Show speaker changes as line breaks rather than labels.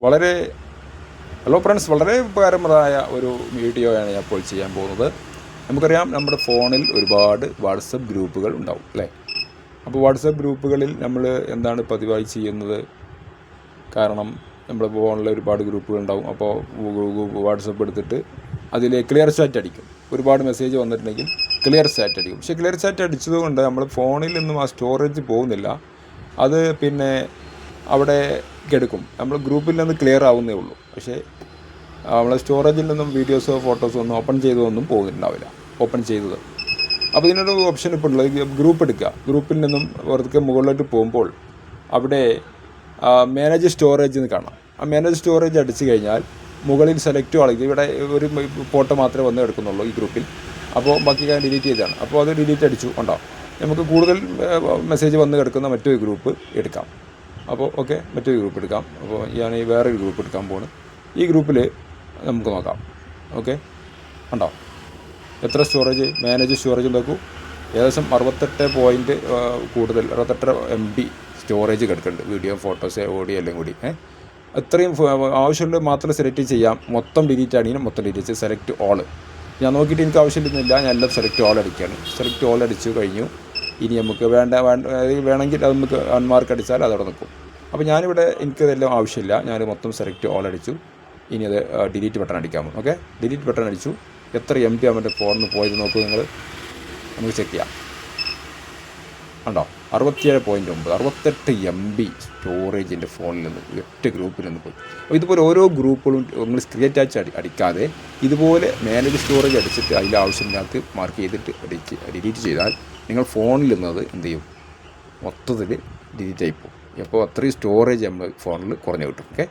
വളരെ hello friends, വളരെ ഉപകാരപ്രദമായ ഒരു വീഡിയോയാണ് ഞാൻ ഇപ്പോൾ ചെയ്യാൻ പോകുന്നത്. നമുക്കറിയാം, നമ്മുടെ ഫോണിൽ ഒരുപാട് വാട്സപ്പ് ഗ്രൂപ്പുകൾ ഉണ്ടാവും അല്ലേ? അപ്പോൾ വാട്സപ്പ് ഗ്രൂപ്പുകളിൽ നമ്മൾ എന്താണ് പതിവായി ചെയ്യുന്നത്? കാരണം നമ്മുടെ ഫോണിൽ ഒരുപാട് ഗ്രൂപ്പുകൾ ഉണ്ടാവും. അപ്പോൾ വാട്സപ്പ് എടുത്തിട്ട് അതിൽ ക്ലിയർ ചാറ്റ് അടിക്കും. ഒരുപാട് മെസ്സേജ് വന്നിട്ടുണ്ടെങ്കിൽ ക്ലിയർ ചാറ്റ് അടിക്കും. പക്ഷേ ക്ലിയർ ചാറ്റ് അടിച്ചതുകൊണ്ട് നമ്മൾ ഫോണിൽ നിന്നും ആ സ്റ്റോറേജ് പോകുന്നില്ല. അത് പിന്നെ അവിടെ എടുക്കും. നമ്മൾ ഗ്രൂപ്പിൽ നിന്ന് ക്ലിയർ ആവുന്നേ ഉള്ളൂ. പക്ഷേ നമ്മളെ സ്റ്റോറേജിൽ നിന്നും വീഡിയോസോ ഫോട്ടോസോ ഒന്നും ഓപ്പൺ ചെയ്തതൊന്നും പോകുന്നുണ്ടാവില്ല, ഓപ്പൺ ചെയ്തത്. അപ്പോൾ ഇതിനൊരു ഓപ്ഷൻ ഇപ്പോൾ ഉള്ളത്, ഗ്രൂപ്പ് എടുക്കുക. ഗ്രൂപ്പിൽ നിന്നും പുറത്തേക്ക് മുകളിലോട്ട് പോകുമ്പോൾ അവിടെ മാനേജ് സ്റ്റോറേജ് എന്ന് കാണാം. ആ മാനേജ് സ്റ്റോറേജ് അടിച്ചു കഴിഞ്ഞാൽ മുകളിൽ സെലക്ട് ആണെങ്കിൽ ഇവിടെ ഒരു ഫോട്ടോ മാത്രമേ വന്ന് എടുക്കുന്നുള്ളൂ ഈ ഗ്രൂപ്പിൽ. അപ്പോൾ ബാക്കി ഞാൻ ഡിലീറ്റ് ചെയ്തതാണ്. അപ്പോൾ അത് ഡിലീറ്റ് അടിച്ചു ഉണ്ടാവും. നമുക്ക് കൂടുതൽ മെസ്സേജ് വന്ന് കിടക്കുന്ന മറ്റൊരു ഗ്രൂപ്പ് എടുക്കാം. അപ്പോൾ ഓക്കെ, മറ്റൊരു ഗ്രൂപ്പ് എടുക്കാം. അപ്പോൾ ഞാൻ ഈ വേറൊരു ഗ്രൂപ്പ് എടുക്കാൻ പോകുന്നു. ഈ ഗ്രൂപ്പിൽ നമുക്ക് നോക്കാം. ഓക്കെ, ഉണ്ടോ എത്ര സ്റ്റോറേജ്, മാനേജ് സ്റ്റോറേജ് നോക്കൂ. ഏകദേശം 68 കൂടുതൽ 68 MB സ്റ്റോറേജ് കിടക്കുന്നുണ്ട്. വീഡിയോ, ഫോട്ടോസ്, ഓഡിയോ എല്ലാം കൂടി. അത്രയും ആവശ്യമുള്ളത് മാത്രം സെലക്ട് ചെയ്യാം. മൊത്തം ഡിലീറ്റ് ആണെങ്കിൽ മൊത്തം ഡിലീറ്റ്. സെലക്ട് ഓൾ ഞാൻ നോക്കിയിട്ട് എനിക്ക് ആവശ്യമില്ല, ഞാൻ എല്ലാം സെലക്ട് ഓൾ അടിക്കുകയാണ്. സെലക്ട് ഓൾ അടിച്ചു കഴിഞ്ഞു. ഇനി നമുക്ക് വേണമെങ്കിൽ അത് നമുക്ക് അൺമാർക്ക് അടിച്ചാൽ അതവിടെ നിൽക്കും. അപ്പോൾ ഞാനിവിടെ എനിക്കതെല്ലാം ആവശ്യമില്ല, ഞാൻ മൊത്തം സെലക്ട് ഓൾ അടിച്ചു. ഇനി അത് ഡിലീറ്റ് ബട്ടൺ അടിക്കാമോ? ഓക്കെ, ഡിലീറ്റ് ബട്ടൺ അടിച്ചു. എത്ര MB അവൻ്റെ ഫോണിൽ നിന്ന് പോയത് നോക്കൂ നിങ്ങൾ. നമുക്ക് ചെക്ക് ചെയ്യാം. ഉണ്ടോ 67.9 68 MB സ്റ്റോറേജ് എൻ്റെ ഫോണിൽ നിന്ന് ഒറ്റ ഗ്രൂപ്പിൽ നിന്ന് പോയി. അപ്പോൾ ഇതുപോലെ ഓരോ ഗ്രൂപ്പുകളും നിങ്ങൾ ക്രിയേറ്റ് ആയിട്ട് അടിക്കാതെ ഇതുപോലെ മാനേജ് സ്റ്റോറേജ് അടിച്ചിട്ട് അതിൻ്റെ ആവശ്യമില്ലാത്ത മാർക്ക് ചെയ്തിട്ട് ഡിലീറ്റ് ചെയ്താൽ നിങ്ങൾ ഫോണിൽ നിന്നത് എന്ത് ചെയ്യും? മൊത്തത്തിൽ ഡിലീറ്റ് ആയിപ്പോവും. അപ്പോൾ അത്രയും സ്റ്റോറേജ് നമ്മൾ ഫോണിൽ കുറഞ്ഞു കിട്ടും. ഓക്കെ.